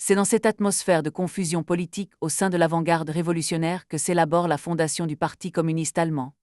C'est dans cette atmosphère de confusion politique au sein de l'avant-garde révolutionnaire que s'élabore la fondation du Parti communiste allemand.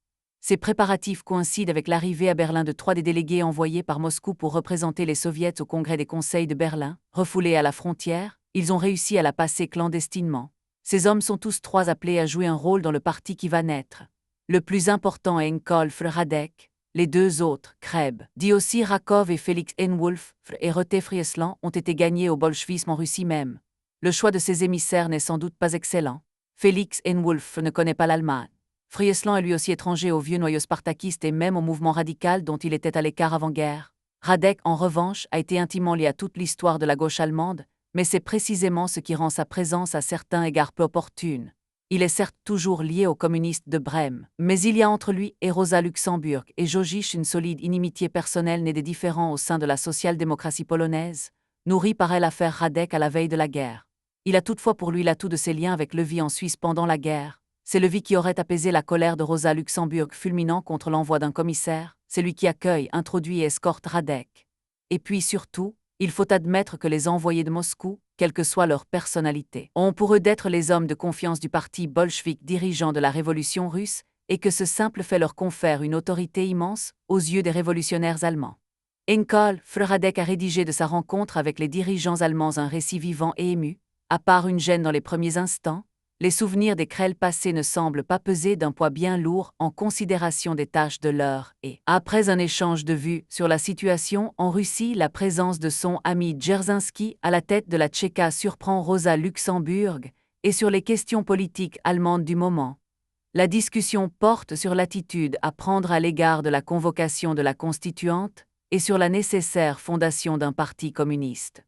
Ces préparatifs coïncident avec l'arrivée à Berlin de 3 des délégués envoyés par Moscou pour représenter les soviets au congrès des conseils de Berlin. Refoulés à la frontière, ils ont réussi à la passer clandestinement. Ces hommes sont tous 3 appelés à jouer un rôle dans le parti qui va naître. Le plus important est Enkolf Radek. Les 2 autres, Kreb, dit aussi Rakov et Félix Enwulf et Rete Friesland, ont été gagnés au bolchevisme en Russie même. Le choix de ces émissaires n'est sans doute pas excellent. Félix Enwulf ne connaît pas l'Allemagne. Friesland est lui aussi étranger au vieux noyau spartakiste et même au mouvement radical dont il était à l'écart avant-guerre. Radek, en revanche, a été intimement lié à toute l'histoire de la gauche allemande, mais c'est précisément ce qui rend sa présence à certains égards peu opportune. Il est certes toujours lié aux communistes de Brême, mais il y a entre lui et Rosa Luxemburg et Jožiš une solide inimitié personnelle née des différends au sein de la social-démocratie polonaise, nourrie par l'affaire Radek à la veille de la guerre. Il a toutefois pour lui l'atout de ses liens avec Levi en Suisse pendant la guerre. C'est Levi qui aurait apaisé la colère de Rosa Luxemburg fulminant contre l'envoi d'un commissaire, c'est lui qui accueille, introduit et escorte Radek. Et puis surtout, il faut admettre que les envoyés de Moscou, quelle que soit leur personnalité, ont pour eux d'être les hommes de confiance du parti bolchevique dirigeant de la révolution russe et que ce simple fait leur confère une autorité immense aux yeux des révolutionnaires allemands. Enkolf Radek a rédigé de sa rencontre avec les dirigeants allemands un récit vivant et ému. À part une gêne dans les premiers instants, les souvenirs des querelles passées ne semblent pas peser d'un poids bien lourd en considération des tâches de l'heure et, après un échange de vues sur la situation en Russie, la présence de son ami Dzerzhinsky à la tête de la Tchéka surprend Rosa Luxemburg et sur les questions politiques allemandes du moment. La discussion porte sur l'attitude à prendre à l'égard de la convocation de la Constituante et sur la nécessaire fondation d'un parti communiste.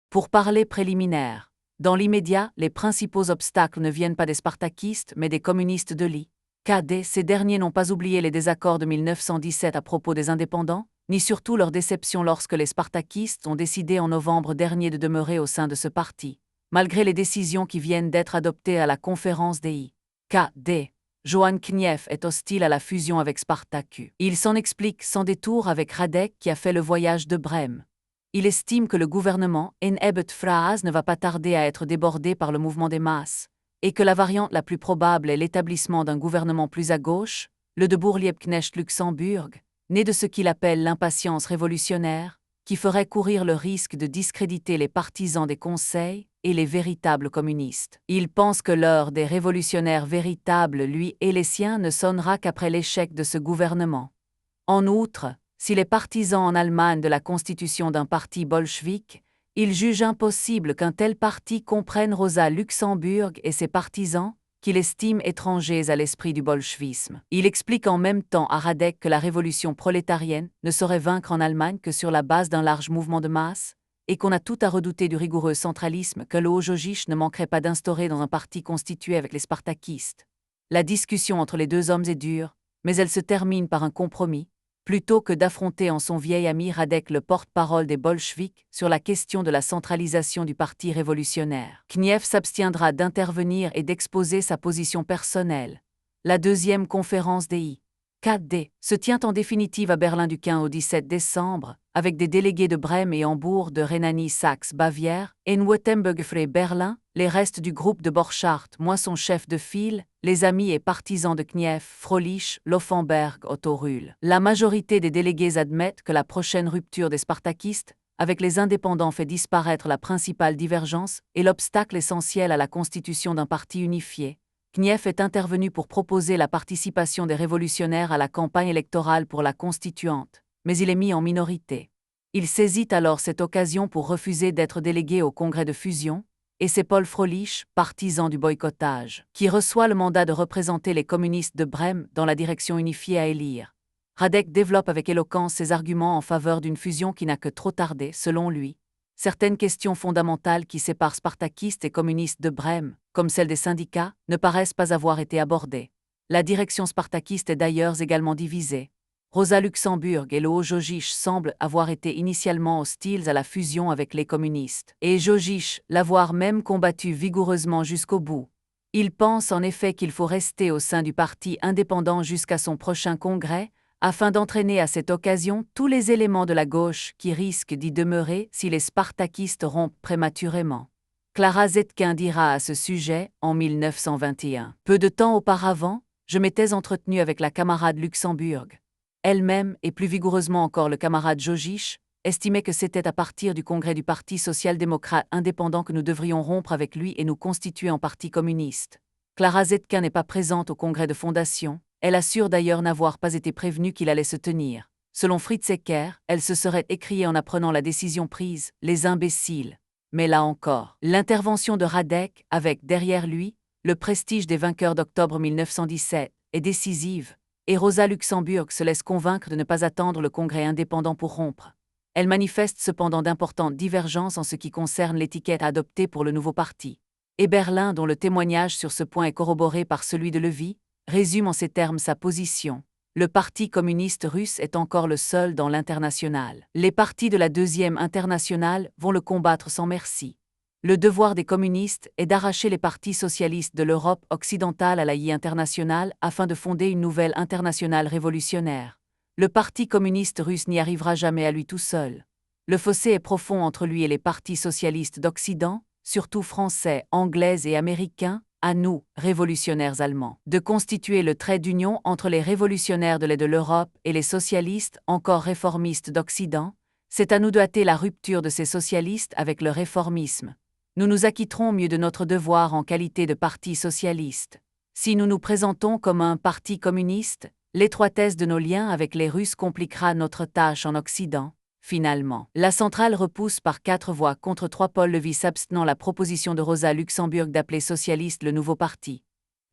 Pour parler préliminaire. Dans l'immédiat, les principaux obstacles ne viennent pas des spartakistes mais des communistes de l'IKD. Ces derniers n'ont pas oublié les désaccords de 1917 à propos des indépendants, ni surtout leur déception lorsque les spartakistes ont décidé en novembre dernier de demeurer au sein de ce parti, malgré les décisions qui viennent d'être adoptées à la conférence des IKD. Johann Knief est hostile à la fusion avec Spartaku. Il s'en explique sans détour avec Radek qui a fait le voyage de Brême. Il estime que le gouvernement Enebet-Fras ne va pas tarder à être débordé par le mouvement des masses, et que la variante la plus probable est l'établissement d'un gouvernement plus à gauche, le Deboer-Liebknecht-Luxemburg, né de ce qu'il appelle l'impatience révolutionnaire, qui ferait courir le risque de discréditer les partisans des conseils et les véritables communistes. Il pense que l'heure des révolutionnaires véritables, lui et les siens, ne sonnera qu'après l'échec de ce gouvernement. En outre, si les partisans en Allemagne de la constitution d'un parti bolchevique, il juge impossible qu'un tel parti comprenne Rosa Luxemburg et ses partisans, qu'il estime étrangers à l'esprit du bolchevisme. Il explique en même temps à Radek que la révolution prolétarienne ne saurait vaincre en Allemagne que sur la base d'un large mouvement de masse, et qu'on a tout à redouter du rigoureux centralisme que le haut Jožiš ne manquerait pas d'instaurer dans un parti constitué avec les spartakistes. La discussion entre les 2 hommes est dure, mais elle se termine par un compromis. Plutôt que d'affronter en son vieil ami Radek le porte-parole des bolcheviks sur la question de la centralisation du parti révolutionnaire, Knief s'abstiendra d'intervenir et d'exposer sa position personnelle. La 2e conférence des IKD se tient en définitive à Berlin du 15 au 17 décembre, avec des délégués de Brême et Hambourg, de Rhénanie-Saxe-Bavière, et Württemberg-Berlin, les restes du groupe de Borchardt, moi son chef de file, les amis et partisans de Knief, Fröhlich, Laufenberg, Otto Rühl. La majorité des délégués admettent que la prochaine rupture des spartakistes avec les indépendants fait disparaître la principale divergence et l'obstacle essentiel à la constitution d'un parti unifié. Knief est intervenu pour proposer la participation des révolutionnaires à la campagne électorale pour la constituante, mais il est mis en minorité. Il saisit alors cette occasion pour refuser d'être délégué au congrès de fusion, et c'est Paul Fröhlich, partisan du boycottage, qui reçoit le mandat de représenter les communistes de Brême dans la direction unifiée à élire. Radek développe avec éloquence ses arguments en faveur d'une fusion qui n'a que trop tardé, selon lui. Certaines questions fondamentales qui séparent spartakistes et communistes de Brême, comme celle des syndicats, ne paraissent pas avoir été abordées. La direction spartakiste est d'ailleurs également divisée. Rosa Luxemburg et le haut Jožiš semblent avoir été initialement hostiles à la fusion avec les communistes, et Jožiš l'avoir même combattu vigoureusement jusqu'au bout. Il pense en effet qu'il faut rester au sein du parti indépendant jusqu'à son prochain congrès, afin d'entraîner à cette occasion tous les éléments de la gauche qui risquent d'y demeurer si les spartakistes rompent prématurément. Clara Zetkin dira à ce sujet en 1921. Peu de temps auparavant, je m'étais entretenue avec la camarade Luxembourg. Elle-même, et plus vigoureusement encore le camarade Jogisch, estimaient que c'était à partir du congrès du Parti social-démocrate indépendant que nous devrions rompre avec lui et nous constituer en parti communiste. Clara Zetkin n'est pas présente au congrès de fondation, elle assure d'ailleurs n'avoir pas été prévenue qu'il allait se tenir. Selon Fritz Ecker, elle se serait écriée en apprenant la décision prise, les imbéciles. Mais là encore, l'intervention de Radek, avec derrière lui, le prestige des vainqueurs d'octobre 1917, est décisive, et Rosa Luxembourg se laisse convaincre de ne pas attendre le congrès indépendant pour rompre. Elle manifeste cependant d'importantes divergences en ce qui concerne l'étiquette adoptée pour le nouveau parti. Et Berlin, dont le témoignage sur ce point est corroboré par celui de Levy, résume en ces termes sa position. Le Parti communiste russe est encore le seul dans l'internationale. Les partis de la deuxième internationale vont le combattre sans merci. Le devoir des communistes est d'arracher les partis socialistes de l'Europe occidentale à la internationale afin de fonder une nouvelle internationale révolutionnaire. Le Parti communiste russe n'y arrivera jamais à lui tout seul. Le fossé est profond entre lui et les partis socialistes d'Occident, surtout français, anglais et américains. À nous, révolutionnaires allemands, de constituer le trait d'union entre les révolutionnaires de l'est de l'Europe et les socialistes encore réformistes d'Occident. C'est à nous de hâter la rupture de ces socialistes avec le réformisme. Nous nous acquitterons mieux de notre devoir en qualité de parti socialiste. Si nous nous présentons comme un parti communiste, l'étroitesse de nos liens avec les Russes compliquera notre tâche en Occident. Finalement, la centrale repousse par 4 voix contre 3 Paul Levy s'abstenant la proposition de Rosa Luxembourg d'appeler socialiste le nouveau parti.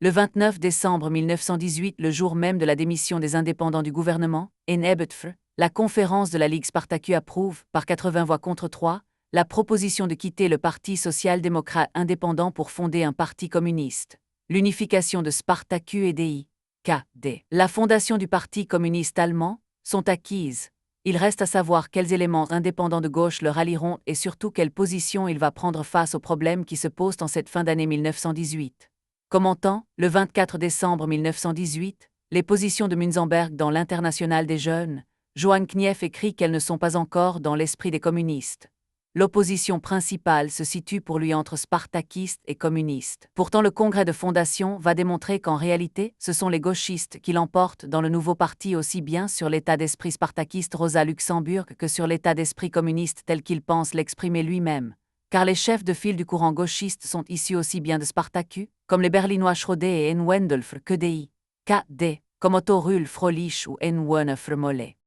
Le 29 décembre 1918, le jour même de la démission des indépendants du gouvernement, en Ebetfr, la conférence de la Ligue Spartacus approuve, par 80 voix contre 3, la proposition de quitter le Parti social-démocrate indépendant pour fonder un parti communiste. L'unification de Spartacus et des KD, la fondation du Parti communiste allemand, sont acquises. Il reste à savoir quels éléments indépendants de gauche le rallieront et surtout quelle position il va prendre face aux problèmes qui se posent en cette fin d'année 1918. Commentant, le 24 décembre 1918, les positions de Münzenberg dans l'Internationale des jeunes, Johann Knief écrit qu'elles ne sont pas encore dans l'esprit des communistes. L'opposition principale se situe pour lui entre spartakistes et communistes. Pourtant le congrès de fondation va démontrer qu'en réalité, ce sont les gauchistes qui l'emportent dans le nouveau parti aussi bien sur l'état d'esprit spartakiste Rosa Luxembourg que sur l'état d'esprit communiste tel qu'il pense l'exprimer lui-même. Car les chefs de file du courant gauchiste sont issus aussi bien de Spartacus, comme les Berlinois Schroeder et N. Wendelfer, que des KD, comme Otto Ruhl Frolich ou N. Werner Mollet.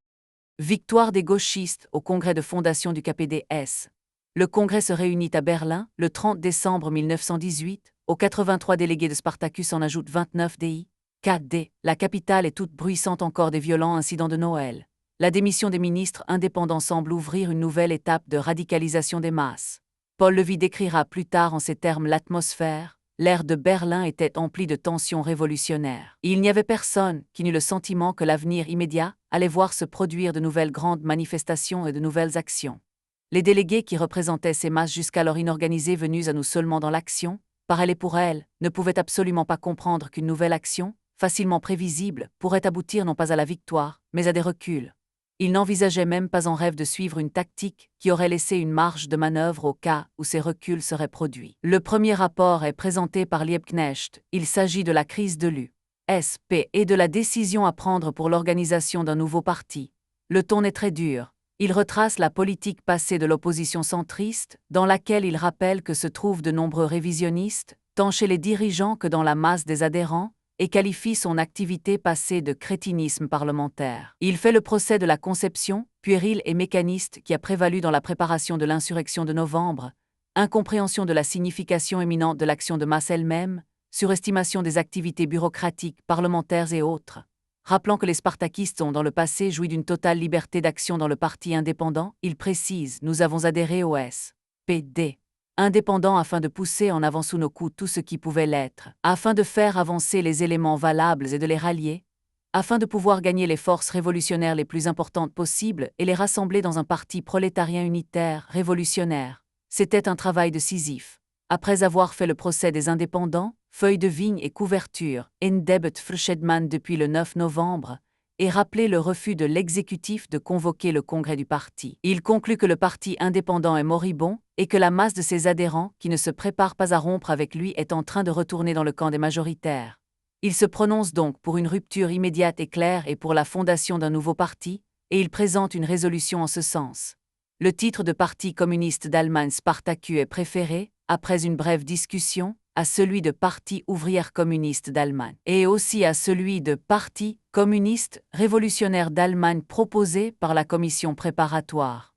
Victoire des gauchistes au congrès de fondation du KPDS. Le congrès se réunit à Berlin, le 30 décembre 1918. Aux 83 délégués de Spartacus en ajoutent 29 des KD. La capitale est toute bruissante encore des violents incidents de Noël. La démission des ministres indépendants semble ouvrir une nouvelle étape de radicalisation des masses. Paul Levy décrira plus tard en ces termes l'atmosphère. L'air de Berlin était empli de tensions révolutionnaires. Il n'y avait personne qui n'eût le sentiment que l'avenir immédiat allait voir se produire de nouvelles grandes manifestations et de nouvelles actions. Les délégués qui représentaient ces masses jusqu'alors inorganisées venues à nous seulement dans l'action, par elles et pour elles, ne pouvaient absolument pas comprendre qu'une nouvelle action, facilement prévisible, pourrait aboutir non pas à la victoire, mais à des reculs. Ils n'envisageaient même pas en rêve de suivre une tactique qui aurait laissé une marge de manœuvre au cas où ces reculs seraient produits. Le premier rapport est présenté par Liebknecht. Il s'agit de la crise de l'USP et de la décision à prendre pour l'organisation d'un nouveau parti. Le ton est très dur. Il retrace la politique passée de l'opposition centriste, dans laquelle il rappelle que se trouvent de nombreux révisionnistes, tant chez les dirigeants que dans la masse des adhérents, et qualifie son activité passée de crétinisme parlementaire. Il fait le procès de la conception, puérile et mécaniste qui a prévalu dans la préparation de l'insurrection de novembre, incompréhension de la signification éminente de l'action de masse elle-même, surestimation des activités bureaucratiques, parlementaires et autres. Rappelant que les spartakistes ont dans le passé joui d'une totale liberté d'action dans le parti indépendant, il précise « Nous avons adhéré au SPD indépendant afin de pousser en avant sous nos coups tout ce qui pouvait l'être, afin de faire avancer les éléments valables et de les rallier, afin de pouvoir gagner les forces révolutionnaires les plus importantes possibles et les rassembler dans un parti prolétarien unitaire, révolutionnaire. C'était un travail de Sisyphe. Après avoir fait le procès des indépendants, feuilles de vigne et couverture, in debet Frschedman depuis le 9 novembre, et rappelé le refus de l'exécutif de convoquer le congrès du parti. Il conclut que le parti indépendant est moribond et que la masse de ses adhérents, qui ne se préparent pas à rompre avec lui, est en train de retourner dans le camp des majoritaires. Il se prononce donc pour une rupture immédiate et claire et pour la fondation d'un nouveau parti, et il présente une résolution en ce sens. Le titre de Parti communiste d'Allemagne Spartaku est préféré, après une brève discussion, à celui de Parti ouvrière communiste d'Allemagne, et aussi à celui de Parti communiste révolutionnaire d'Allemagne proposé par la commission préparatoire.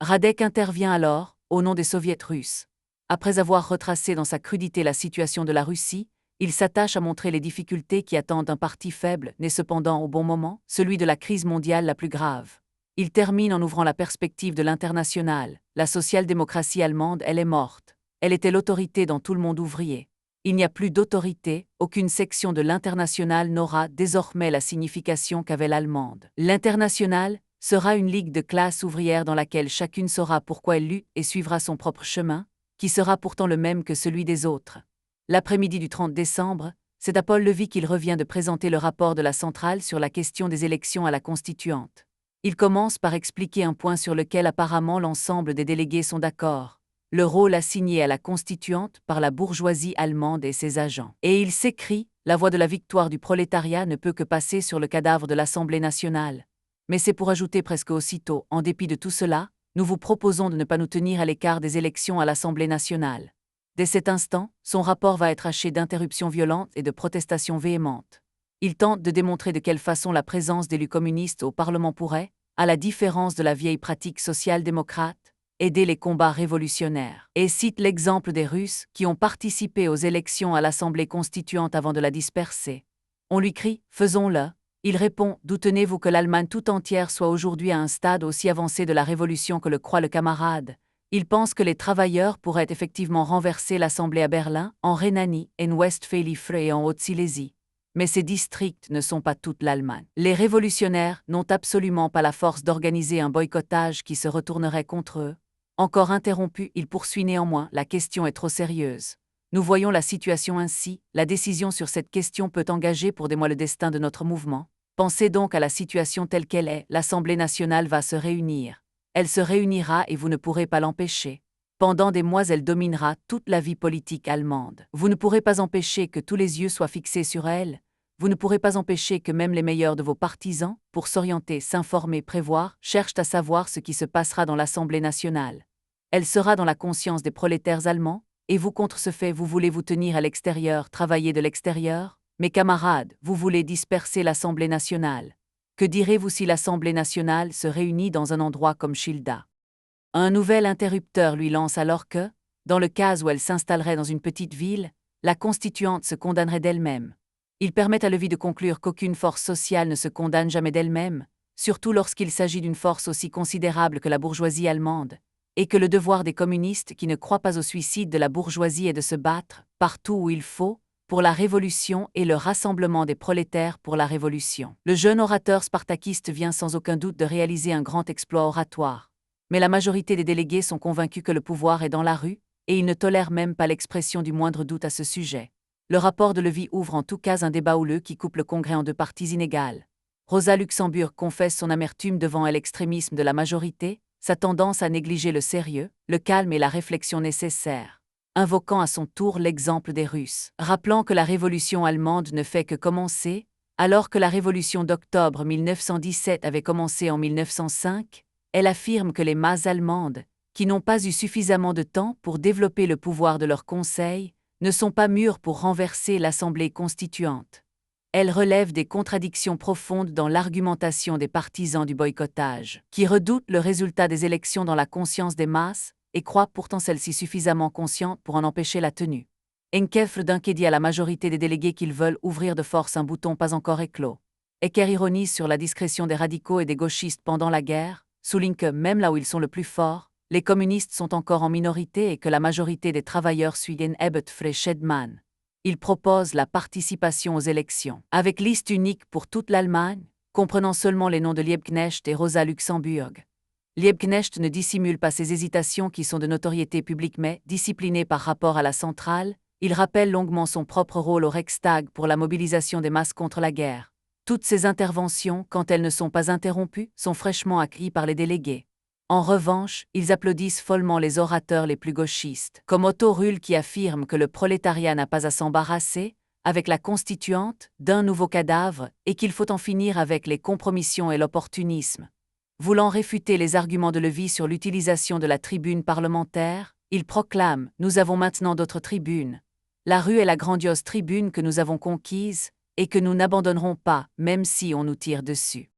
Radek intervient alors, au nom des soviets russes. Après avoir retracé dans sa crudité la situation de la Russie, il s'attache à montrer les difficultés qui attendent un parti faible, né cependant au bon moment, celui de la crise mondiale la plus grave. Il termine en ouvrant la perspective de l'international. La social-démocratie allemande, elle est morte. Elle était l'autorité dans tout le monde ouvrier. Il n'y a plus d'autorité, aucune section de l'international n'aura désormais la signification qu'avait l'allemande. L'international sera une ligue de classe ouvrière dans laquelle chacune saura pourquoi elle lutte et suivra son propre chemin, qui sera pourtant le même que celui des autres. L'après-midi du 30 décembre, c'est à Paul Levy qu'il revient de présenter le rapport de la centrale sur la question des élections à la constituante. Il commence par expliquer un point sur lequel apparemment l'ensemble des délégués sont d'accord: le rôle assigné à la constituante par la bourgeoisie allemande et ses agents. Et il s'écrie: la voie de la victoire du prolétariat ne peut que passer sur le cadavre de l'Assemblée nationale. Mais c'est pour ajouter presque aussitôt: en dépit de tout cela, nous vous proposons de ne pas nous tenir à l'écart des élections à l'Assemblée nationale. Dès cet instant, son rapport va être haché d'interruptions violentes et de protestations véhémentes. Il tente de démontrer de quelle façon la présence d'élus communistes au Parlement pourrait, à la différence de la vieille pratique social-démocrate, aider les combats révolutionnaires. Et cite l'exemple des Russes qui ont participé aux élections à l'Assemblée constituante avant de la disperser. On lui crie « Faisons-le ». Il répond « D'où tenez-vous que l'Allemagne tout entière soit aujourd'hui à un stade aussi avancé de la révolution que le croit le camarade ?» Il pense que les travailleurs pourraient effectivement renverser l'Assemblée à Berlin, en Rhénanie, en Westphalie et en Haute-Silésie. Mais ces districts ne sont pas toute l'Allemagne. Les révolutionnaires n'ont absolument pas la force d'organiser un boycottage qui se retournerait contre eux. Encore interrompu, il poursuit néanmoins: la question est trop sérieuse. Nous voyons la situation ainsi, la décision sur cette question peut engager pour des mois le destin de notre mouvement. Pensez donc à la situation telle qu'elle est: l'Assemblée nationale va se réunir. Elle se réunira et vous ne pourrez pas l'empêcher. Pendant des mois, elle dominera toute la vie politique allemande. Vous ne pourrez pas empêcher que tous les yeux soient fixés sur elle. Vous ne pourrez pas empêcher que même les meilleurs de vos partisans, pour s'orienter, s'informer, prévoir, cherchent à savoir ce qui se passera dans l'Assemblée nationale. Elle sera dans la conscience des prolétaires allemands, et vous, contre ce fait, vous voulez vous tenir à l'extérieur, travailler de l'extérieur? Mes camarades, vous voulez disperser l'Assemblée nationale. Que direz-vous si l'Assemblée nationale se réunit dans un endroit comme Schilda? Un nouvel interrupteur lui lance alors que, dans le cas où elle s'installerait dans une petite ville, la constituante se condamnerait d'elle-même. Il permet à Levy de conclure qu'aucune force sociale ne se condamne jamais d'elle-même, surtout lorsqu'il s'agit d'une force aussi considérable que la bourgeoisie allemande, et que le devoir des communistes qui ne croient pas au suicide de la bourgeoisie est de se battre, partout où il faut, pour la révolution et le rassemblement des prolétaires pour la révolution. Le jeune orateur spartakiste vient sans aucun doute de réaliser un grand exploit oratoire. Mais la majorité des délégués sont convaincus que le pouvoir est dans la rue, et ils ne tolèrent même pas l'expression du moindre doute à ce sujet. Le rapport de Levy ouvre en tout cas un débat houleux qui coupe le Congrès en deux parties inégales. Rosa Luxemburg confesse son amertume devant l'extrémisme de la majorité, sa tendance à négliger le sérieux, le calme et la réflexion nécessaires, invoquant à son tour l'exemple des Russes, rappelant que la révolution allemande ne fait que commencer, alors que la révolution d'octobre 1917 avait commencé en 1905, elle affirme que les masses allemandes, qui n'ont pas eu suffisamment de temps pour développer le pouvoir de leur conseil, ne sont pas mûres pour renverser l'Assemblée constituante. Elle relève des contradictions profondes dans l'argumentation des partisans du boycottage, qui redoutent le résultat des élections dans la conscience des masses, et croient pourtant celles-ci suffisamment conscientes pour en empêcher la tenue. Enkefre Dunke dit à la majorité des délégués qu'ils veulent ouvrir de force un bouton pas encore éclos. Ecker ironise sur la discrétion des radicaux et des gauchistes pendant la guerre, souligne que, même là où ils sont le plus forts, les communistes sont encore en minorité et que la majorité des travailleurs suit Ebert Schedman. Il propose la participation aux élections, avec liste unique pour toute l'Allemagne, comprenant seulement les noms de Liebknecht et Rosa Luxemburg. Liebknecht ne dissimule pas ses hésitations qui sont de notoriété publique mais, discipliné par rapport à la centrale, il rappelle longuement son propre rôle au Reichstag pour la mobilisation des masses contre la guerre. Toutes ces interventions, quand elles ne sont pas interrompues, sont fraîchement accueillies par les délégués. En revanche, ils applaudissent follement les orateurs les plus gauchistes, comme Otto Rull qui affirme que le prolétariat n'a pas à s'embarrasser, avec la constituante, d'un nouveau cadavre et qu'il faut en finir avec les compromissions et l'opportunisme. Voulant réfuter les arguments de Levi sur l'utilisation de la tribune parlementaire, il proclame « Nous avons maintenant d'autres tribunes. La rue est la grandiose tribune que nous avons conquise et que nous n'abandonnerons pas, même si on nous tire dessus. »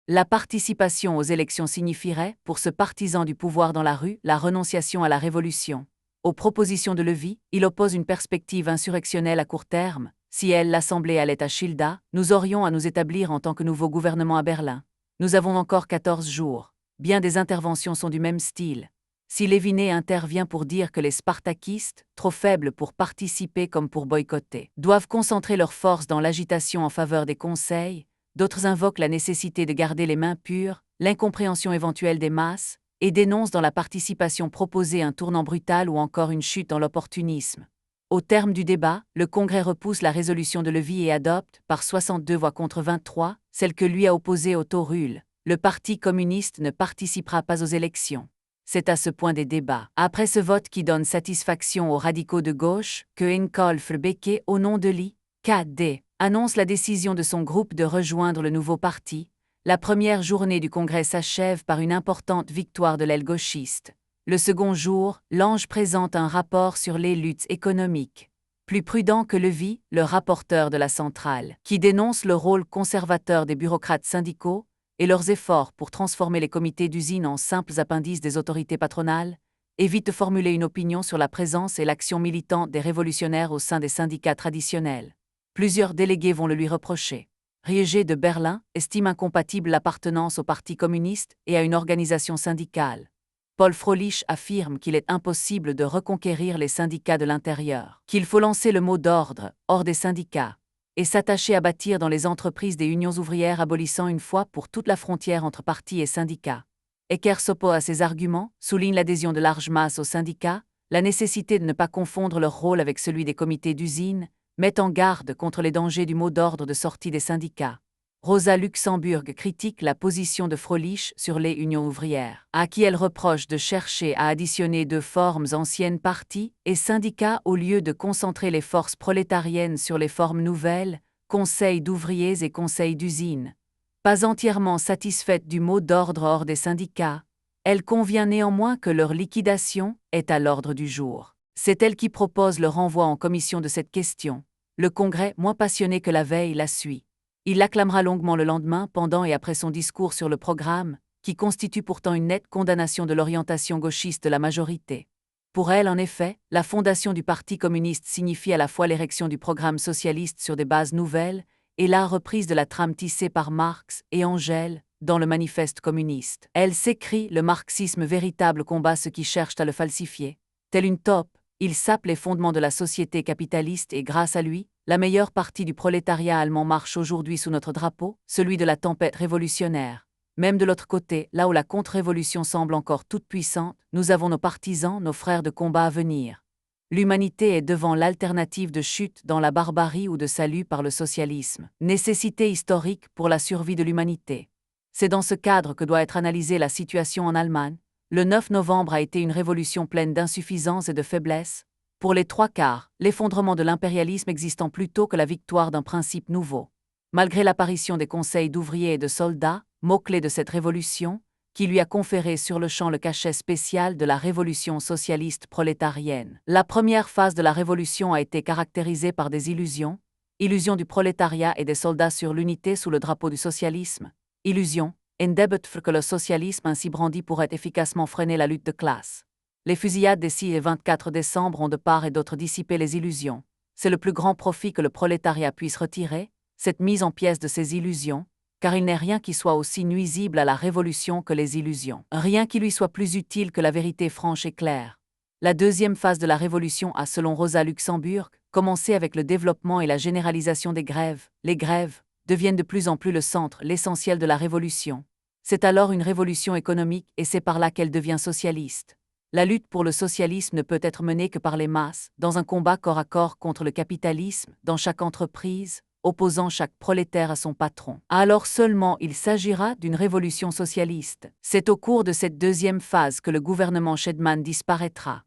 La participation aux élections signifierait, pour ce partisan du pouvoir dans la rue, la renonciation à la révolution. Aux propositions de Levi, il oppose une perspective insurrectionnelle à court terme. Si l'Assemblée allait à Schilda, nous aurions à nous établir en tant que nouveau gouvernement à Berlin. Nous avons encore 14 jours. Bien des interventions sont du même style. Si Léviné intervient pour dire que les spartakistes, trop faibles pour participer comme pour boycotter, doivent concentrer leurs forces dans l'agitation en faveur des conseils, d'autres invoquent la nécessité de garder les mains pures, l'incompréhension éventuelle des masses, et dénoncent dans la participation proposée un tournant brutal ou encore une chute dans l'opportunisme. Au terme du débat, le Congrès repousse la résolution de Levi et adopte, par 62 voix contre 23, celle que lui a opposée Otto Rull. Le Parti communiste ne participera pas aux élections. C'est à ce point des débats, après ce vote qui donne satisfaction aux radicaux de gauche, que Henkel Verbeke, au nom de l'IKD, annonce la décision de son groupe de rejoindre le nouveau parti. La première journée du Congrès s'achève par une importante victoire de l'aile gauchiste. Le second jour, Lange présente un rapport sur les luttes économiques. Plus prudent que Levi, le rapporteur de la centrale, qui dénonce le rôle conservateur des bureaucrates syndicaux et leurs efforts pour transformer les comités d'usine en simples appendices des autorités patronales, évite de formuler une opinion sur la présence et l'action militante des révolutionnaires au sein des syndicats traditionnels. Plusieurs délégués vont le lui reprocher. Riegé de Berlin estime incompatible l'appartenance au Parti communiste et à une organisation syndicale. Paul Froelich affirme qu'il est impossible de reconquérir les syndicats de l'intérieur, qu'il faut lancer le mot d'ordre, hors des syndicats, et s'attacher à bâtir dans les entreprises des unions ouvrières abolissant une fois pour toute la frontière entre partis et syndicats. Ecker s'oppose à ces arguments, souligne l'adhésion de larges masses aux syndicats, la nécessité de ne pas confondre leur rôle avec celui des comités d'usine, met en garde contre les dangers du mot d'ordre de sortie des syndicats. Rosa Luxemburg critique la position de Froelich sur les unions ouvrières, à qui elle reproche de chercher à additionner deux formes anciennes partis et syndicats au lieu de concentrer les forces prolétariennes sur les formes nouvelles, conseils d'ouvriers et conseils d'usines. Pas entièrement satisfaite du mot d'ordre hors des syndicats, elle convient néanmoins que leur liquidation est à l'ordre du jour. C'est elle qui propose le renvoi en commission de cette question. Le Congrès, moins passionné que la veille, la suit. Il l'acclamera longuement le lendemain, pendant et après son discours sur le programme, qui constitue pourtant une nette condamnation de l'orientation gauchiste de la majorité. Pour elle, en effet, la fondation du Parti communiste signifie à la fois l'érection du programme socialiste sur des bases nouvelles et la reprise de la trame tissée par Marx et Engels dans le manifeste communiste. Elle s'écrit « Le marxisme véritable combat ceux qui cherchent à le falsifier. Tel une taupe, il sape les fondements de la société capitaliste et grâce à lui, la meilleure partie du prolétariat allemand marche aujourd'hui sous notre drapeau, celui de la tempête révolutionnaire. Même de l'autre côté, là où la contre-révolution semble encore toute puissante, nous avons nos partisans, nos frères de combat à venir. L'humanité est devant l'alternative de chute dans la barbarie ou de salut par le socialisme, nécessité historique pour la survie de l'humanité. C'est dans ce cadre que doit être analysée la situation en Allemagne. Le 9 novembre a été une révolution pleine d'insuffisances et de faiblesses. Pour les trois quarts, l'effondrement de l'impérialisme existant plutôt que la victoire d'un principe nouveau. Malgré l'apparition des conseils d'ouvriers et de soldats, mots-clés de cette révolution, qui lui a conféré sur le champ le cachet spécial de la révolution socialiste prolétarienne. La première phase de la révolution a été caractérisée par des illusions, illusions du prolétariat et des soldats sur l'unité sous le drapeau du socialisme, illusions, que le socialisme ainsi brandi pourrait efficacement freiner la lutte de classe. Les fusillades des 6 et 24 décembre ont de part et d'autre dissipé les illusions. C'est le plus grand profit que le prolétariat puisse retirer, cette mise en pièces de ces illusions, car il n'est rien qui soit aussi nuisible à la révolution que les illusions. Rien qui lui soit plus utile que la vérité franche et claire. La deuxième phase de la révolution a, selon Rosa Luxemburg, commencé avec le développement et la généralisation des grèves. Les grèves deviennent de plus en plus le centre, l'essentiel de la révolution. C'est alors une révolution économique et c'est par là qu'elle devient socialiste. La lutte pour le socialisme ne peut être menée que par les masses, dans un combat corps à corps contre le capitalisme, dans chaque entreprise, opposant chaque prolétaire à son patron. Alors seulement il s'agira d'une révolution socialiste. C'est au cours de cette deuxième phase que le gouvernement Shedman disparaîtra.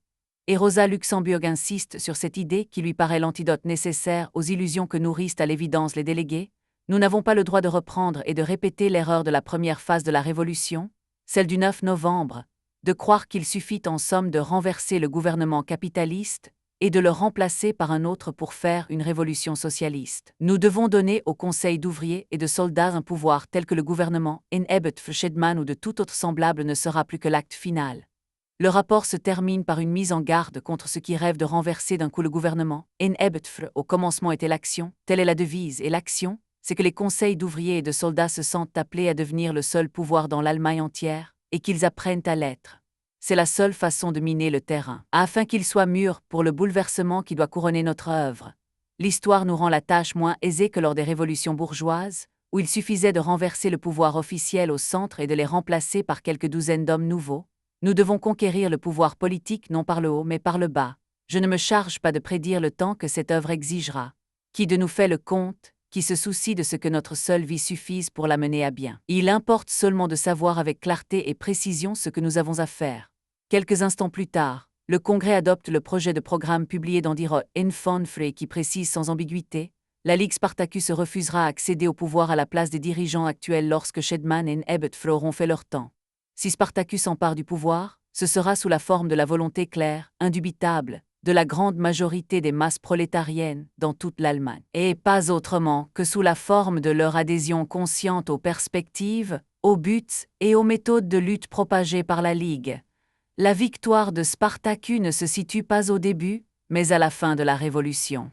Et Rosa Luxemburg insiste sur cette idée qui lui paraît l'antidote nécessaire aux illusions que nourrissent à l'évidence les délégués. Nous n'avons pas le droit de reprendre et de répéter l'erreur de la première phase de la Révolution, celle du 9 novembre, de croire qu'il suffit en somme de renverser le gouvernement capitaliste et de le remplacer par un autre pour faire une révolution socialiste. Nous devons donner au Conseil d'ouvriers et de soldats un pouvoir tel que le gouvernement Ebert Shedman ou de tout autre semblable ne sera plus que l'acte final. Le rapport se termine par une mise en garde contre ceux qui rêvent de renverser d'un coup le gouvernement. Au commencement était l'action, telle est la devise, et l'action, c'est que les conseils d'ouvriers et de soldats se sentent appelés à devenir le seul pouvoir dans l'Allemagne entière, et qu'ils apprennent à l'être. C'est la seule façon de miner le terrain, afin qu'il soit mûr pour le bouleversement qui doit couronner notre œuvre. L'histoire nous rend la tâche moins aisée que lors des révolutions bourgeoises, où il suffisait de renverser le pouvoir officiel au centre et de les remplacer par quelques douzaines d'hommes nouveaux. Nous devons conquérir le pouvoir politique non par le haut mais par le bas. Je ne me charge pas de prédire le temps que cette œuvre exigera. Qui de nous fait le compte, qui se soucie de ce que notre seule vie suffise pour la mener à bien. Il importe seulement de savoir avec clarté et précision ce que nous avons à faire. Quelques instants plus tard, le Congrès adopte le projet de programme publié dans Die Frey qui précise sans ambiguïté: la Ligue Spartacus refusera à accéder au pouvoir à la place des dirigeants actuels lorsque Shedman et Ebert auront fait leur temps. Si Spartacus s'empare du pouvoir, ce sera sous la forme de la volonté claire, indubitable, de la grande majorité des masses prolétariennes dans toute l'Allemagne, et pas autrement que sous la forme de leur adhésion consciente aux perspectives, aux buts et aux méthodes de lutte propagées par la Ligue. La victoire de Spartacus ne se situe pas au début, mais à la fin de la Révolution.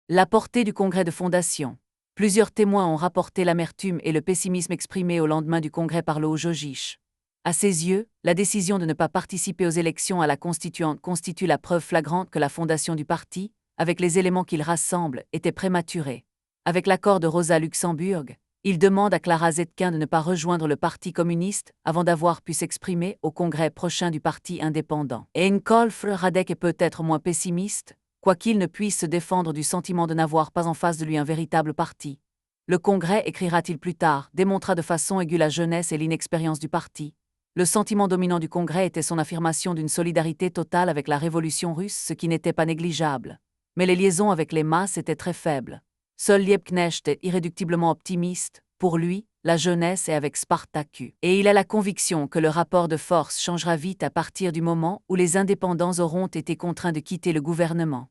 La portée du congrès de fondation. Plusieurs témoins ont rapporté l'amertume et le pessimisme exprimés au lendemain du congrès par le Haut-Jogich. À ses yeux, la décision de ne pas participer aux élections à la constituante constitue la preuve flagrante que la fondation du parti, avec les éléments qu'il rassemble, était prématurée. Avec l'accord de Rosa Luxemburg, il demande à Clara Zetkin de ne pas rejoindre le Parti communiste avant d'avoir pu s'exprimer au congrès prochain du Parti indépendant. Enkolf Radek est peut-être moins pessimiste, quoiqu'il ne puisse se défendre du sentiment de n'avoir pas en face de lui un véritable parti. Le congrès, écrira-t-il plus tard, démontra de façon aiguë la jeunesse et l'inexpérience du parti. Le sentiment dominant du Congrès était son affirmation d'une solidarité totale avec la révolution russe, ce qui n'était pas négligeable. Mais les liaisons avec les masses étaient très faibles. Seul Liebknecht est irréductiblement optimiste. Pour lui, la jeunesse est avec Spartacus. Et il a la conviction que le rapport de force changera vite à partir du moment où les indépendants auront été contraints de quitter le gouvernement.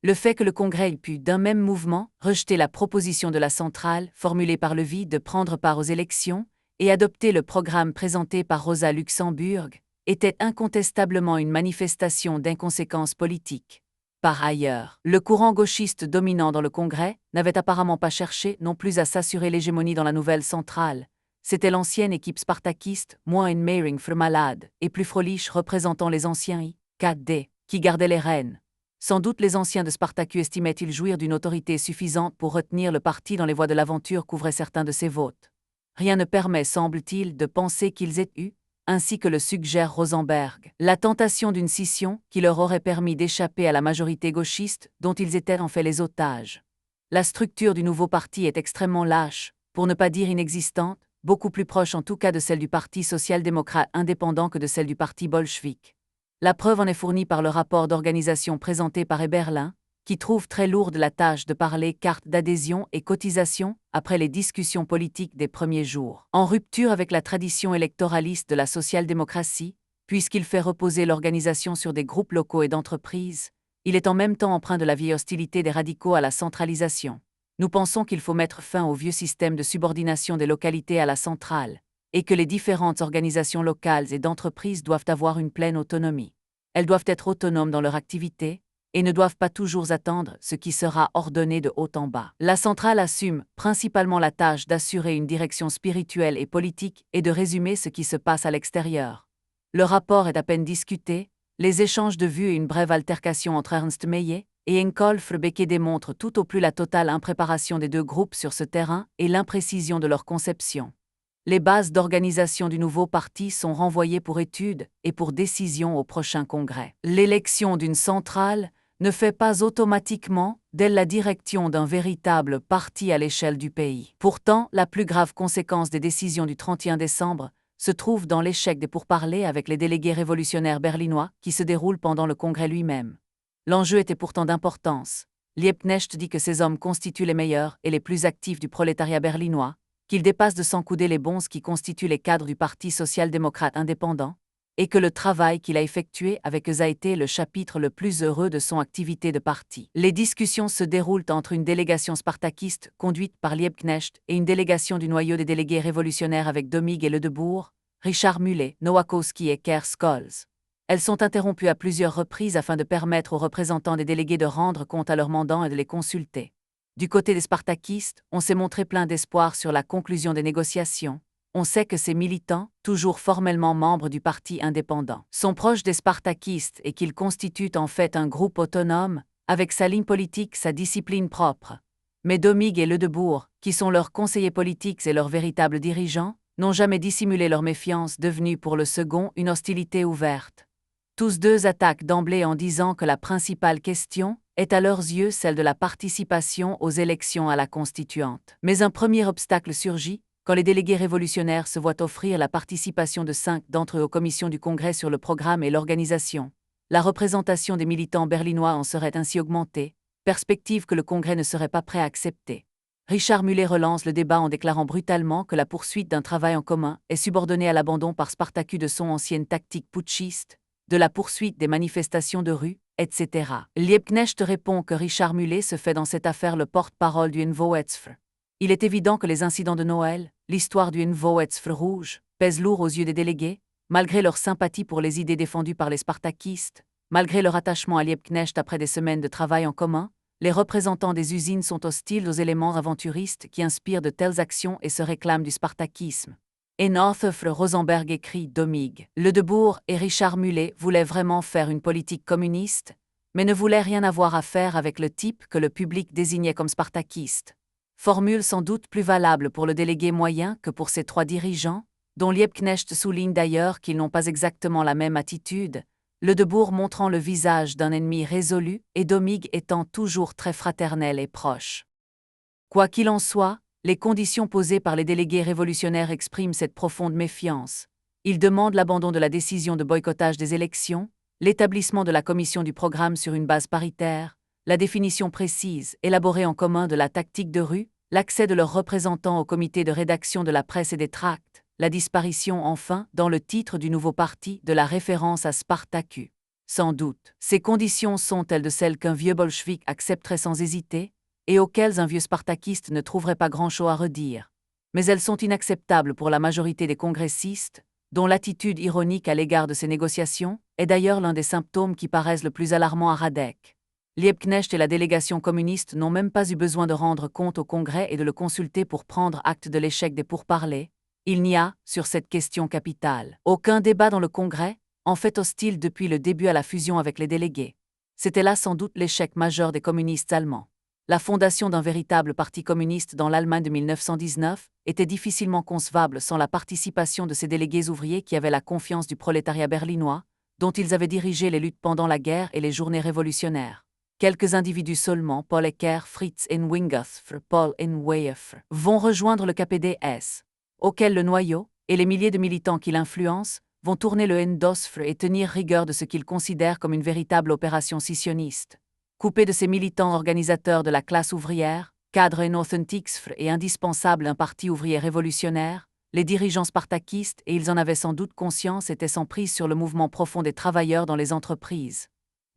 Le fait que le Congrès ait pu, d'un même mouvement, rejeter la proposition de la centrale, formulée par Levy, de prendre part aux élections, et adopter le programme présenté par Rosa Luxemburg, était incontestablement une manifestation d'inconséquence politique. Par ailleurs, le courant gauchiste dominant dans le Congrès n'avait apparemment pas cherché non plus à s'assurer l'hégémonie dans la nouvelle centrale. C'était l'ancienne équipe spartakiste, moins une Meiring malade, et plus Frolich représentant les anciens I.K.D., qui gardaient les rênes. Sans doute les anciens de Spartacus estimaient-ils jouir d'une autorité suffisante pour retenir le parti dans les voies de l'aventure qu'ouvraient certains de ses votes. Rien ne permet, semble-t-il, de penser qu'ils aient eu, ainsi que le suggère Rosenberg, la tentation d'une scission qui leur aurait permis d'échapper à la majorité gauchiste dont ils étaient en fait les otages. La structure du nouveau parti est extrêmement lâche, pour ne pas dire inexistante, beaucoup plus proche en tout cas de celle du Parti social-démocrate indépendant que de celle du Parti bolchevique. La preuve en est fournie par le rapport d'organisation présenté par Eberlin, qui trouve très lourde la tâche de parler carte d'adhésion et cotisation après les discussions politiques des premiers jours. En rupture avec la tradition électoraliste de la social-démocratie, puisqu'il fait reposer l'organisation sur des groupes locaux et d'entreprises, il est en même temps empreint de la vieille hostilité des radicaux à la centralisation. Nous pensons qu'il faut mettre fin au vieux système de subordination des localités à la centrale, et que les différentes organisations locales et d'entreprises doivent avoir une pleine autonomie. Elles doivent être autonomes dans leur activité, et ne doivent pas toujours attendre ce qui sera ordonné de haut en bas. La centrale assume principalement la tâche d'assurer une direction spirituelle et politique et de résumer ce qui se passe à l'extérieur. Le rapport est à peine discuté, les échanges de vues et une brève altercation entre Ernst Meyer et Enkolf Becquet démontrent tout au plus la totale impréparation des deux groupes sur ce terrain et l'imprécision de leur conception. Les bases d'organisation du nouveau parti sont renvoyées pour étude et pour décision au prochain congrès. L'élection d'une centrale ne fait pas automatiquement d'elle la direction d'un véritable parti à l'échelle du pays. Pourtant, la plus grave conséquence des décisions du 31 décembre se trouve dans l'échec des pourparlers avec les délégués révolutionnaires berlinois qui se déroulent pendant le Congrès lui-même. L'enjeu était pourtant d'importance. Liebknecht dit que ces hommes constituent les meilleurs et les plus actifs du prolétariat berlinois, qu'ils dépassent de s'encouder les bons qui constituent les cadres du Parti social-démocrate indépendant, et que le travail qu'il a effectué avec eux a été le chapitre le plus heureux de son activité de parti. Les discussions se déroulent entre une délégation spartakiste conduite par Liebknecht et une délégation du noyau des délégués révolutionnaires avec Domig et Ledebour, Richard Muley, Nowakowski et Kerr Scholz. Elles sont interrompues à plusieurs reprises afin de permettre aux représentants des délégués de rendre compte à leurs mandants et de les consulter. Du côté des spartakistes, on s'est montré plein d'espoir sur la conclusion des négociations. On sait que ces militants, toujours formellement membres du parti indépendant, sont proches des spartakistes et qu'ils constituent en fait un groupe autonome, avec sa ligne politique, sa discipline propre. Mais Domig et Ledebour, qui sont leurs conseillers politiques et leurs véritables dirigeants, n'ont jamais dissimulé leur méfiance, devenue pour le second une hostilité ouverte. Tous deux attaquent d'emblée en disant que la principale question est à leurs yeux celle de la participation aux élections à la constituante. Mais un premier obstacle surgit quand les délégués révolutionnaires se voient offrir la participation de 5 d'entre eux aux commissions du Congrès sur le programme et l'organisation. La représentation des militants berlinois en serait ainsi augmentée, perspective que le Congrès ne serait pas prêt à accepter. Richard Muley relance le débat en déclarant brutalement que la poursuite d'un travail en commun est subordonnée à l'abandon par Spartacus de son ancienne tactique putschiste, de la poursuite des manifestations de rue, etc. Liebknecht répond que Richard Muley se fait dans cette affaire le porte-parole du NVO-Hetzfr. Il est évident que les incidents de Noël, l'histoire du NVO-Hetzfr rouge, pèsent lourd aux yeux des délégués, malgré leur sympathie pour les idées défendues par les spartakistes, malgré leur attachement à Liebknecht après des semaines de travail en commun. Les représentants des usines sont hostiles aux éléments aventuristes qui inspirent de telles actions et se réclament du spartakisme. Et Northofre Rosenberg écrit Domig, Ledebour et Richard Muley voulaient vraiment faire une politique communiste, mais ne voulaient rien avoir à faire avec le type que le public désignait comme spartakiste. Formule sans doute plus valable pour le délégué moyen que pour ces 3 dirigeants, dont Liebknecht souligne d'ailleurs qu'ils n'ont pas exactement la même attitude, Ledebour montrant le visage d'un ennemi résolu et Domig étant toujours très fraternel et proche. Quoi qu'il en soit, les conditions posées par les délégués révolutionnaires expriment cette profonde méfiance. Ils demandent l'abandon de la décision de boycottage des élections, l'établissement de la commission du programme sur une base paritaire, la définition précise, élaborée en commun de la tactique de rue, l'accès de leurs représentants au comité de rédaction de la presse et des tracts, la disparition enfin, dans le titre du nouveau parti, de la référence à Spartacus. Sans doute, ces conditions sont-elles de celles qu'un vieux bolchevique accepterait sans hésiter, et auxquelles un vieux spartakiste ne trouverait pas grand-chose à redire. Mais elles sont inacceptables pour la majorité des congressistes, dont l'attitude ironique à l'égard de ces négociations est d'ailleurs l'un des symptômes qui paraissent le plus alarmants à Radek. Liebknecht et la délégation communiste n'ont même pas eu besoin de rendre compte au Congrès et de le consulter pour prendre acte de l'échec des pourparlers. Il n'y a, sur cette question capitale, aucun débat dans le Congrès, en fait hostile depuis le début à la fusion avec les délégués. C'était là sans doute l'échec majeur des communistes allemands. La fondation d'un véritable parti communiste dans l'Allemagne de 1919 était difficilement concevable sans la participation de ces délégués ouvriers qui avaient la confiance du prolétariat berlinois, dont ils avaient dirigé les luttes pendant la guerre et les journées révolutionnaires. Quelques individus seulement, Paul Ecker, Fritz Wingerth, Paul Weyef, vont rejoindre le KPDS, auquel le noyau, et les milliers de militants qui l'influencent, vont tourner le NDOSFR et tenir rigueur de ce qu'ils considèrent comme une véritable opération scissionniste. Coupés de ces militants organisateurs de la classe ouvrière, cadre inauthentiques et indispensable d'un parti ouvrier révolutionnaire, les dirigeants spartakistes, et ils en avaient sans doute conscience, étaient sans prise sur le mouvement profond des travailleurs dans les entreprises.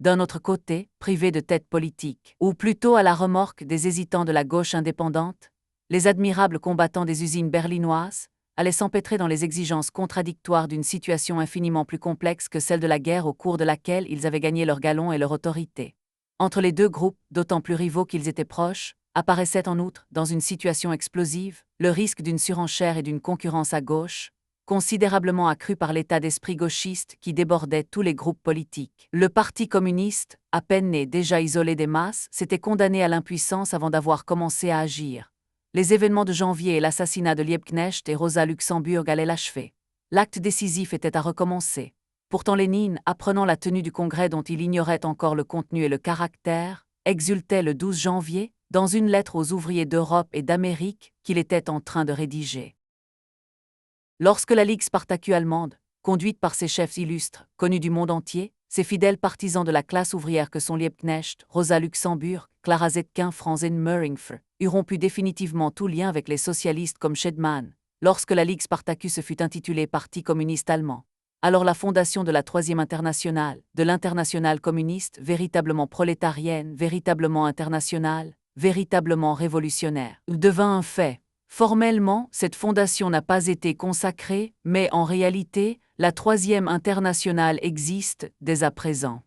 D'un autre côté, privés de tête politique, ou plutôt à la remorque des hésitants de la gauche indépendante, les admirables combattants des usines berlinoises allaient s'empêtrer dans les exigences contradictoires d'une situation infiniment plus complexe que celle de la guerre au cours de laquelle ils avaient gagné leur galon et leur autorité. Entre les deux groupes, d'autant plus rivaux qu'ils étaient proches, apparaissait en outre, dans une situation explosive, le risque d'une surenchère et d'une concurrence à gauche, considérablement accrue par l'état d'esprit gauchiste qui débordait tous les groupes politiques. Le Parti communiste, à peine né, déjà isolé des masses, s'était condamné à l'impuissance avant d'avoir commencé à agir. Les événements de janvier et l'assassinat de Liebknecht et Rosa Luxemburg allaient l'achever. L'acte décisif était à recommencer. Pourtant Lénine, apprenant la tenue du congrès dont il ignorait encore le contenu et le caractère, exultait le 12 janvier, dans une lettre aux ouvriers d'Europe et d'Amérique qu'il était en train de rédiger. Lorsque la Ligue Spartaku allemande, conduite par ses chefs illustres, connus du monde entier, ses fidèles partisans de la classe ouvrière que sont Liebknecht, Rosa Luxemburg, Clara Zetkin, Franzin Mühringer, eut rompu définitivement tout lien avec les socialistes comme Schedman, lorsque la Ligue Spartaku se fut intitulée Parti communiste allemand. Alors la fondation de la Troisième Internationale, de l'Internationale communiste, véritablement prolétarienne, véritablement internationale, véritablement révolutionnaire, devint un fait. Formellement, cette fondation n'a pas été consacrée, mais en réalité, la Troisième Internationale existe dès à présent.